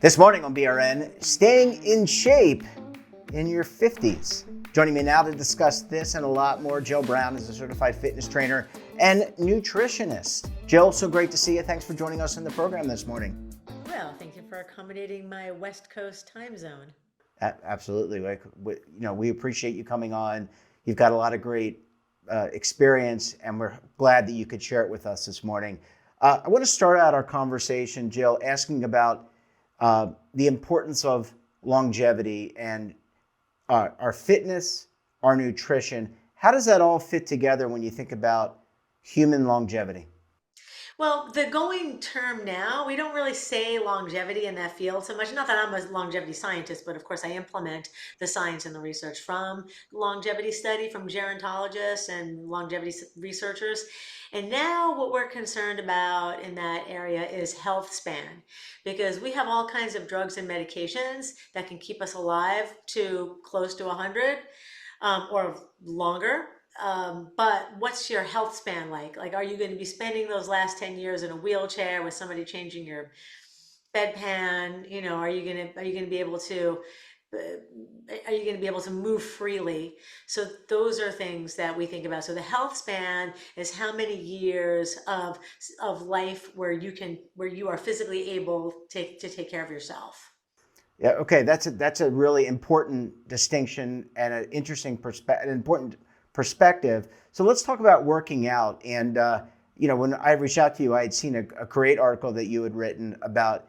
This morning on BRN, staying in shape in your 50s. Joining me now to discuss this and a lot more, Jill Brown is a certified fitness trainer and nutritionist. Jill, so great to see you. Thanks for joining us in the program this morning. Well, thank you for accommodating my West Coast time zone. Absolutely. We appreciate you coming on. You've got a lot of great experience, and we're glad that you could share it with us this morning. I want to start out our conversation, Jill, asking about the importance of longevity and our fitness, our nutrition. How does that all fit together when you think about human longevity? Well, the going term now, we don't really say longevity in that field so much. Not that I'm a longevity scientist, but of course I implement the science and the research from longevity study, from gerontologists and longevity researchers. And now what we're concerned about in that area is health span, because we have all kinds of drugs and medications that can keep us alive to close to 100 or longer. But what's your health span like? Like, are you going to be spending those last 10 years in a wheelchair with somebody changing your bedpan? Are you going to be able to move freely? So those are things that we think about. So the health span is how many years of life where you are physically able to take care of yourself. Yeah, okay, that's a really important distinction and an important perspective. So let's talk about working out. And when I reached out to you, I had seen a great article that you had written about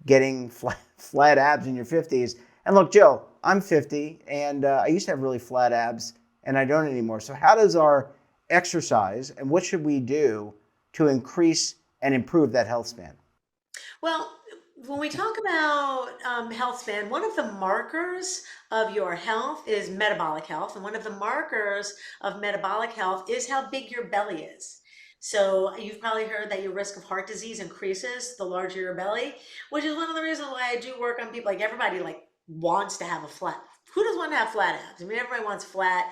getting flat abs in your 50s. And look, Jill, I'm 50, and I used to have really flat abs, and I don't anymore. So how does our exercise and what should we do to increase and improve that health span? Well, when we talk about health span, one of the markers of your health is metabolic health. And one of the markers of metabolic health is how big your belly is. So you've probably heard that your risk of heart disease increases the larger your belly, which is one of the reasons why I do work on people. Like, everybody wants to have a flat. Who doesn't want to have flat abs? I mean, everybody wants flat,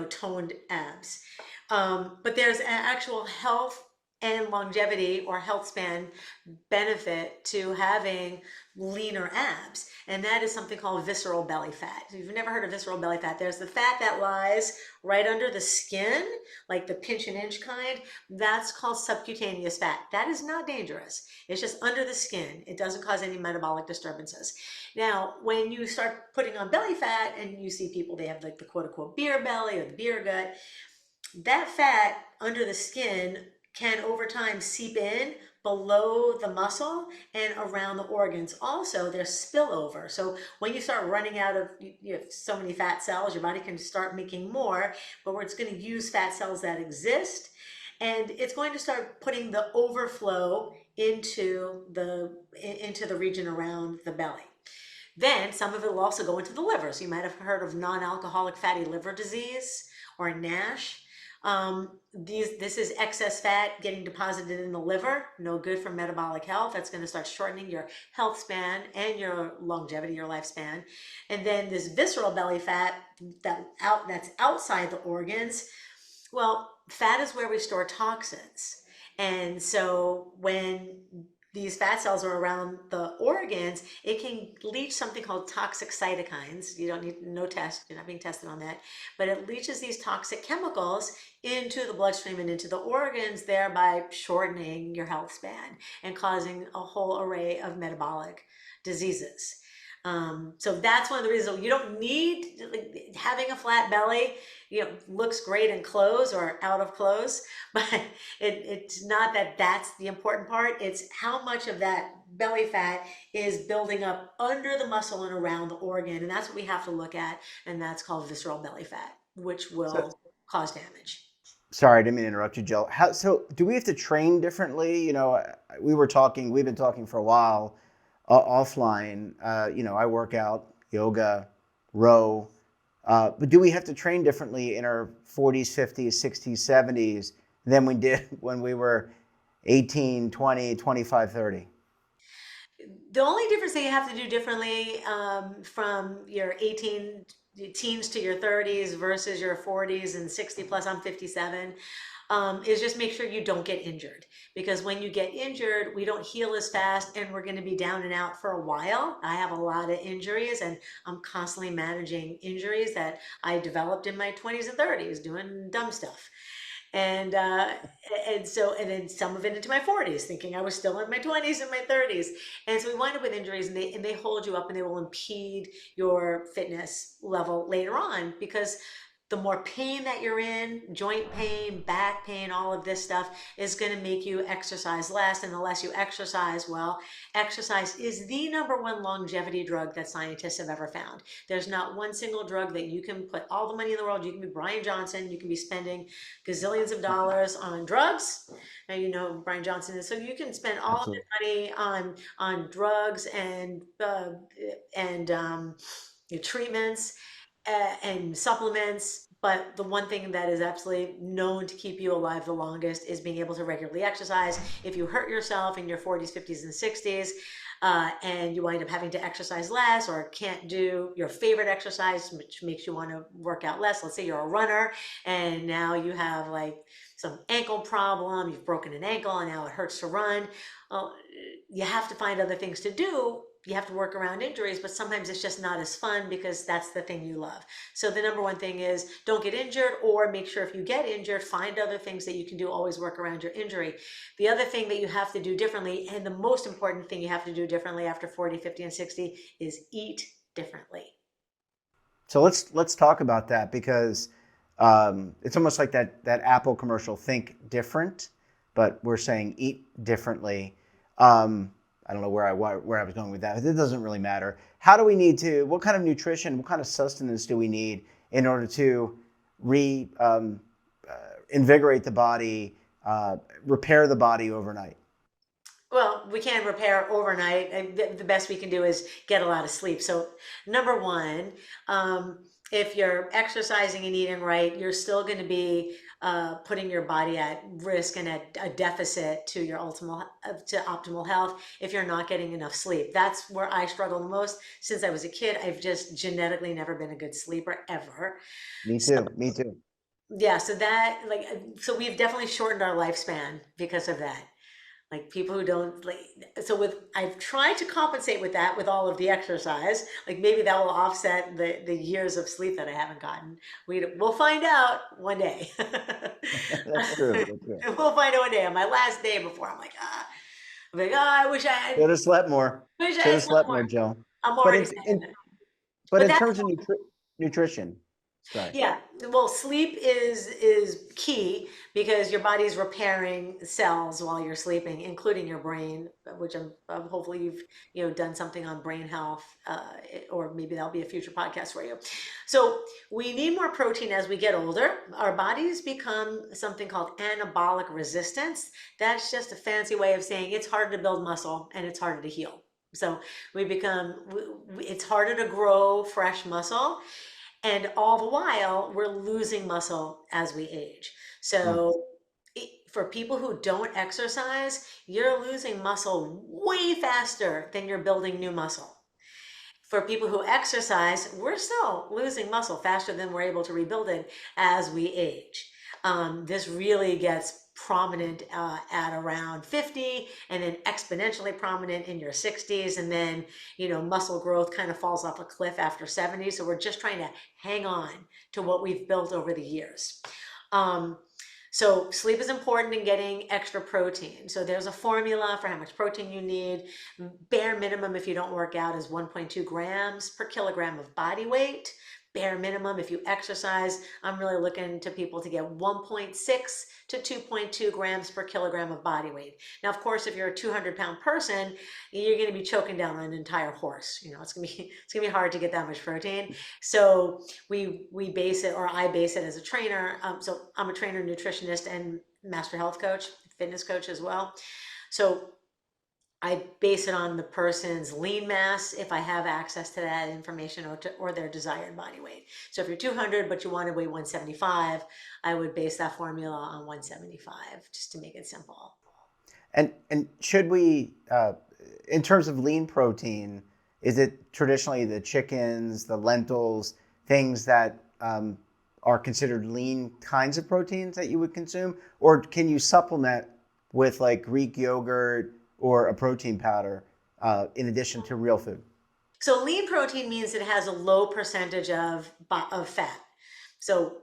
toned abs. But there's an actual health and longevity or health span benefit to having leaner abs, and that is something called visceral belly fat. If you've never heard of visceral belly fat, there's the fat that lies right under the skin, like the pinch and inch kind. That's called subcutaneous fat. That is not dangerous. It's just under the skin. It doesn't cause any metabolic disturbances. Now, when you start putting on belly fat and you see people, they have like the quote unquote beer belly or the beer gut, that fat under the skin can over time seep in below the muscle and around the organs. Also, there's spillover. So when you start running out of, you have so many fat cells, your body can start making more, but where it's going to use fat cells that exist, and it's going to start putting the overflow into the region around the belly. Then some of it will also go into the liver. So you might have heard of non-alcoholic fatty liver disease or NASH. This is excess fat getting deposited in the liver, no good for metabolic health. That's going to start shortening your health span and your longevity, your lifespan. And then this visceral belly fat that's outside the organs. Well, fat is where we store toxins. And so when these fat cells are around the organs, it can leach something called toxic cytokines. You don't need no test, you're not being tested on that, but it leaches these toxic chemicals into the bloodstream and into the organs, thereby shortening your health span and causing a whole array of metabolic diseases. So that's one of the reasons you don't need, having a flat belly, looks great in clothes or out of clothes, but it's not that that's the important part. It's how much of that belly fat is building up under the muscle and around the organ. And that's what we have to look at. And that's called visceral belly fat, which So, will cause damage. sorry, I didn't mean to interrupt you, Jill. So do we have to train differently? We've been talking for a while offline. I work out, yoga, row. But do we have to train differently in our 40s, 50s, 60s, 70s than we did when we were 18, 20, 25, 30? The only difference that you have to do differently from your 18 teens to your 30s versus your 40s and 60 plus, I'm 57. is just make sure you don't get injured. Because when you get injured, we don't heal as fast and we're going to be down and out for a while. I have a lot of injuries and I'm constantly managing injuries that I developed in my 20s and 30s doing dumb stuff. And and then some of it into my 40s, thinking I was still in my 20s and my 30s. And so we wind up with injuries, and they hold you up, and they will impede your fitness level later on, because the more pain that you're in, joint pain, back pain, all of this stuff is going to make you exercise less. And the less you exercise, well, exercise is the number one longevity drug that scientists have ever found. There's not one single drug that you can put all the money in the world. You can be Brian Johnson, you can be spending gazillions of dollars on drugs. Now you know who Brian Johnson is, so you can spend all of Absolutely. your money on drugs and your treatments and supplements. But the one thing that is absolutely known to keep you alive the longest is being able to regularly exercise. If you hurt yourself in your 40s, 50s, and 60s, and you wind up having to exercise less or can't do your favorite exercise, which makes you want to work out less. Let's say you're a runner and now you have like some ankle problem, you've broken an ankle and now it hurts to run. Well, you have to find other things to do. You have to work around injuries, but sometimes it's just not as fun because that's the thing you love. So the number one thing is don't get injured, or make sure if you get injured, find other things that you can do. Always work around your injury. The other thing that you have to do differently, and the most important thing you have to do differently after 40, 50, and 60 is eat differently. So let's talk about that, because it's almost like that Apple commercial, think different, but we're saying eat differently. I don't know where I was going with that. It doesn't really matter. How do we need to? What kind of nutrition? What kind of sustenance do we need in order to invigorate the body, repair the body overnight? Well, we can't repair overnight. The best we can do is get a lot of sleep. So, number one, if you're exercising and eating right, you're still going to be putting your body at risk and at a deficit to your ultimate to optimal health if you're not getting enough sleep. That's where I struggle the most. Since I was a kid, I've just genetically never been a good sleeper ever. Me So, too. Me too. yeah, so we've definitely shortened our lifespan because of that. Like people who don't like, so with I've tried to compensate with that with all of the exercise. Like maybe that will offset the years of sleep that I haven't gotten. We'll find out one day. That's true. That's true. We'll find out one day. On my last day before, I'm like, I Should have slept more. wish I Should had have slept slept more. more, Joe. I'm But already in, saying in that. but But in that's terms of nutrition, sorry. Yeah, well, sleep is key because your body's repairing cells while you're sleeping, including your brain, which hopefully you've done something on brain health, or maybe that'll be a future podcast for you. So we need more protein as we get older. Our bodies become something called anabolic resistance. That's just a fancy way of saying it's harder to build muscle and it's harder to heal. So it's harder to grow fresh muscle, and all the while, we're losing muscle as we age. Mm. So, for people who don't exercise, you're losing muscle way faster than you're building new muscle. For people who exercise, we're still losing muscle faster than we're able to rebuild it as we age. This really gets prominent at around 50, and then exponentially prominent in your 60s, and then muscle growth kind of falls off a cliff after 70. So we're just trying to hang on to what we've built over the years. um, so sleep is important in getting extra protein. So there's a formula for how much protein you need. Bare minimum, if you don't work out, is 1.2 grams per kilogram of body weight. Bare minimum, if you exercise, I'm really looking to people to get 1.6 to 2.2 grams per kilogram of body weight. Now, of course, if you're a 200-pound person, you're going to be choking down an entire horse. It's gonna be hard to get that much protein. So we base it, or I base it as a trainer. So I'm a trainer, nutritionist, and master health coach, fitness coach as well. So I base it on the person's lean mass, if I have access to that information, or their desired body weight. So if you're 200 but you want to weigh 175, I would base that formula on 175, just to make it simple. And should we, in terms of lean protein, is it traditionally the chickens, the lentils, things that are considered lean kinds of proteins that you would consume, or can you supplement with like Greek yogurt or a protein powder in addition to real food? So lean protein means it has a low percentage of fat. So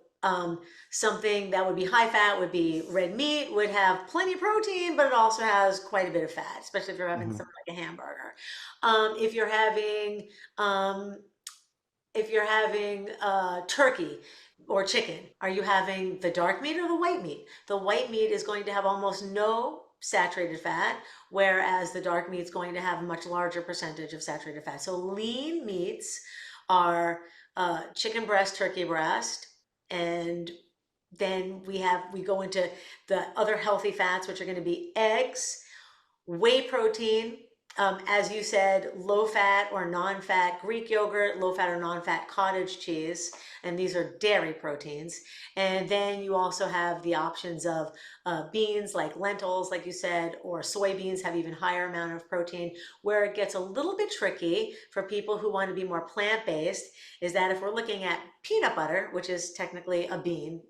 something that would be high fat would be red meat, would have plenty of protein, but it also has quite a bit of fat, especially if you're having Hmm. something like a hamburger. If you're having um, turkey or chicken, are you having the dark meat or the white meat? The white meat is going to have almost no saturated fat, whereas the dark meat is going to have a much larger percentage of saturated fat. So lean meats are chicken breast, turkey breast, and then we go into the other healthy fats, which are going to be eggs, whey protein, as you said, low fat or non fat Greek yogurt, low fat or non fat cottage cheese, and these are dairy proteins. And then you also have the options of beans like lentils, like you said, or soybeans have even higher amount of protein. Where it gets a little bit tricky for people who want to be more plant based is that if we're looking at peanut butter, which is technically a bean,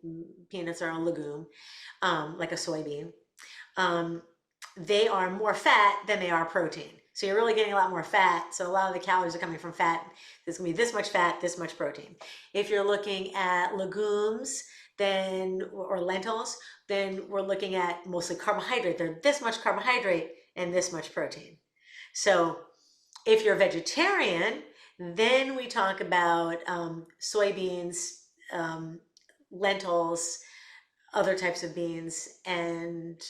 peanuts are a legume, like a soybean. Um, they are more fat than they are protein. So you're really getting a lot more fat. So a lot of the calories are coming from fat. There's gonna be this much fat, this much protein. If you're looking at legumes, then or lentils, then we're looking at mostly carbohydrate. They're this much carbohydrate and this much protein. So if you're vegetarian, then we talk about soybeans, lentils, other types of beans, and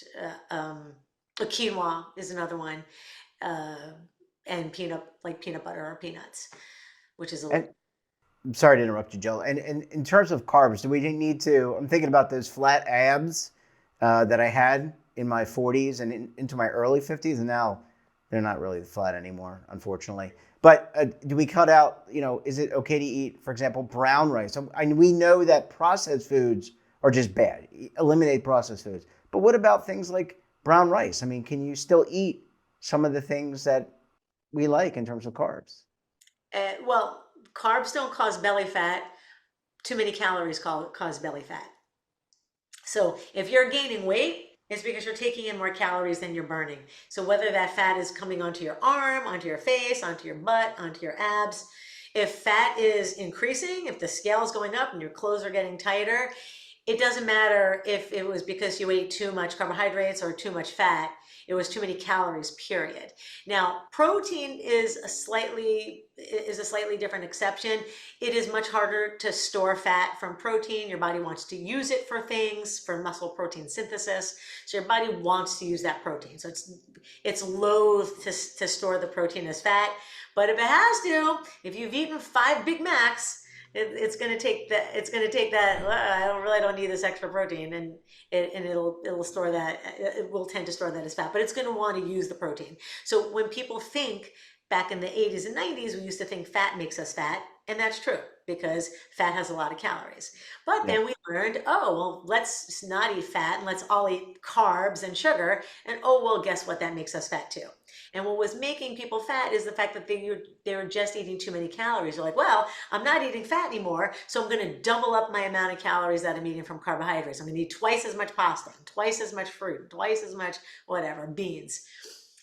quinoa is another one, uh, and peanut butter or peanuts, which is a And I'm sorry to interrupt you, Jill. And in terms of carbs, do we need to? I'm thinking about those flat abs that I had in my 40s and into my early 50s, and now they're not really flat anymore, unfortunately. But do we cut out? Is it okay to eat, for example, brown rice? We know that processed foods are just bad. Eliminate processed foods. But what about things like brown rice? I mean, can you still eat some of the things that we like in terms of carbs? well, carbs don't cause belly fat. Too many calories cause belly fat. So if you're gaining weight, it's because you're taking in more calories than you're burning. So whether that fat is coming onto your arm, onto your face, onto your butt, onto your abs, if fat is increasing, if the scale is going up and your clothes are getting tighter, it doesn't matter if it was because you ate too much carbohydrates or too much fat. It was too many calories, period. Now, protein is a slightly different exception. It is much harder to store fat from protein. Your body wants to use it for things, for muscle protein synthesis. So your body wants to use that protein. So it's loath to store the protein as fat. But if it has to, if you've eaten 5 Big Macs, it's going to take that. It's going to take that. I don't need this extra protein, and it'll store that. It will tend to store that as fat, but it's going to want to use the protein. So when people think back in the 80s and 90s, we used to think fat makes us fat, and that's true because fat has a lot of calories. But Yeah. then we learned, oh well, let's not eat fat and let's all eat carbs and sugar, and oh well, guess what? That makes us fat too. And what was making people fat is the fact that they were just eating too many calories. They're like, well, I'm not eating fat anymore, so I'm going to double up my amount of calories that I'm eating from carbohydrates. I'm going to eat twice as much pasta, twice as much fruit, twice as much whatever, beans.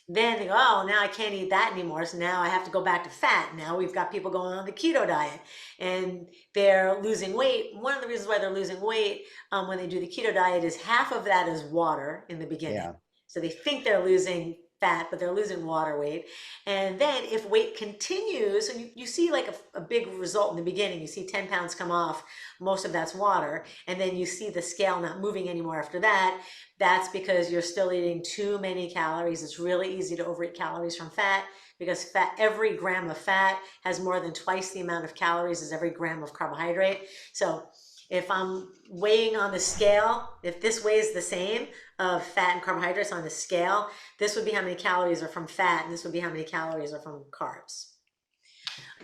Then they go, oh, now I can't eat that anymore. So now I have to go back to fat. Now we've got people going on the keto diet and they're losing weight. One of the reasons why they're losing weight when they do the keto diet is half of that is water in the beginning. Yeah. So they think they're losing fat, but they're losing water weight. And then if weight continues, and you see like a big result in the beginning, you see 10 pounds come off, most of that's water. And then you see the scale not moving anymore after that. That's because you're still eating too many calories. It's really easy to overeat calories from fat because every gram of fat has more than twice the amount of calories as every gram of carbohydrate. So if I'm weighing on the scale, if this weighs the same of fat and carbohydrates on the scale, this would be how many calories are from fat, and this would be how many calories are from carbs.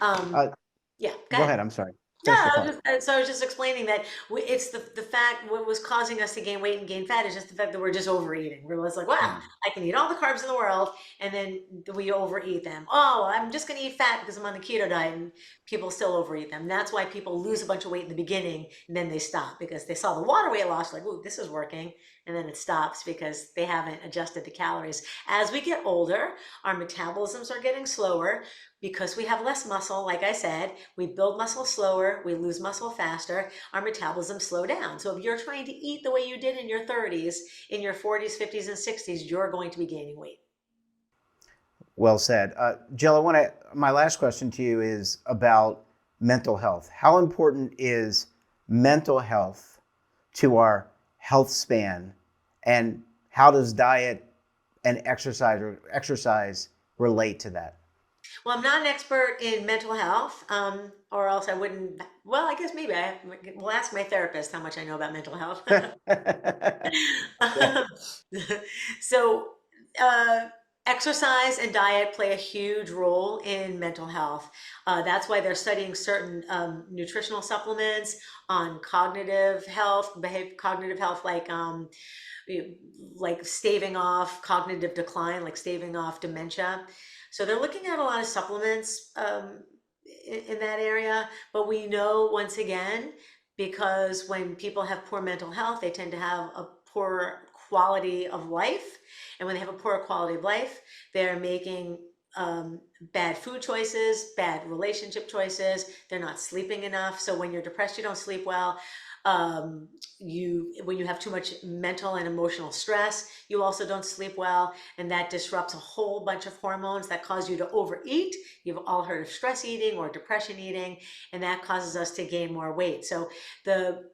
Um, Uh, yeah, go Go ahead. ahead. I'm sorry. Yeah, Finish your I thought. was so I was just explaining that it's the fact what was causing us to gain weight and gain fat is just the fact that we're just overeating. We're just like, wow, Yeah. I can eat all the carbs in the world, and then we overeat them. Oh, I'm just going to eat fat because I'm on the keto diet, and people still overeat them. That's why people lose a bunch of weight in the beginning, and then they stop because they saw the water weight loss, like, ooh, this is working, and then it stops because they haven't adjusted the calories. As we get older, our metabolisms are getting slower because we have less muscle. Like I said, we build muscle slower, we lose muscle faster, our metabolism slow down. So if you're trying to eat the way you did in your 30s, in your 40s, 50s, and 60s, you're going to be gaining weight. Well said. Jill, my last question to you is about mental health. How important is mental health to our health span, and how does diet and exercise relate to that? Well, I'm not an expert in mental health, or else I wouldn't. Well, I guess maybe I will ask my therapist how much I know about mental health. Yeah. Um, so, uh, exercise and diet play a huge role in mental health. That's why they're studying certain nutritional supplements on cognitive health, cognitive health, like staving off cognitive decline, like staving off dementia. So they're looking at a lot of supplements in that area. But we know once again, because when people have poor mental health, they tend to have a poor quality of life. And when they have a poor quality of life, they're making bad food choices, bad relationship choices. They're not sleeping enough. So when you're depressed, you don't sleep well. When you have too much mental and emotional stress, you also don't sleep well, and that disrupts a whole bunch of hormones that cause you to overeat. You've all heard of stress eating or depression eating, and that causes us to gain more weight. So the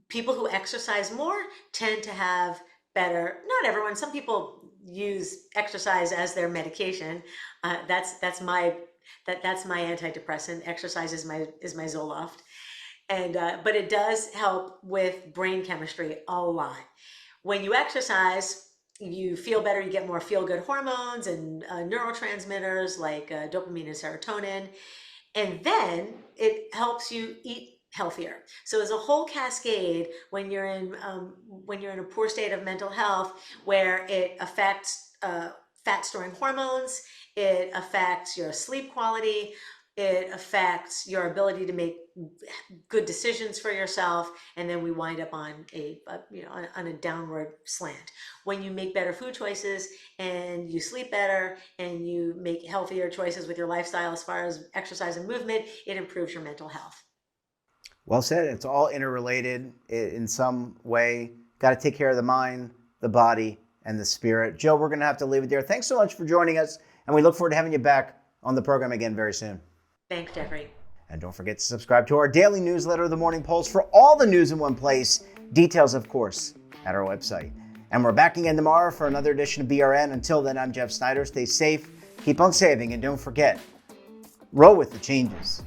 people who exercise more tend to have better, not everyone, some people use exercise as their medication. That's my that's my antidepressant. Exercise is my Zoloft. And but it does help with brain chemistry a lot. When you exercise, you feel better. You get more feel-good hormones and neurotransmitters like dopamine and serotonin, and then it helps you eat healthier. So there's a whole cascade when you're in a poor state of mental health, where it affects fat storing hormones, it affects your sleep quality, it affects your ability to make good decisions for yourself, and then we wind up on on a downward slant. When you make better food choices and you sleep better and you make healthier choices with your lifestyle as far as exercise and movement, it improves your mental health. Well said. It's all interrelated in some way. Got to take care of the mind, the body, and the spirit. Joe, we're going to have to leave it there. Thanks so much for joining us, and we look forward to having you back on the program again very soon. Thanks, Jeffrey. And don't forget to subscribe to our daily newsletter, The Morning Pulse, for all the news in one place. Details, of course, at our website. And we're back again tomorrow for another edition of BRN. Until then, I'm Jeff Snyder. Stay safe, keep on saving, and don't forget, roll with the changes.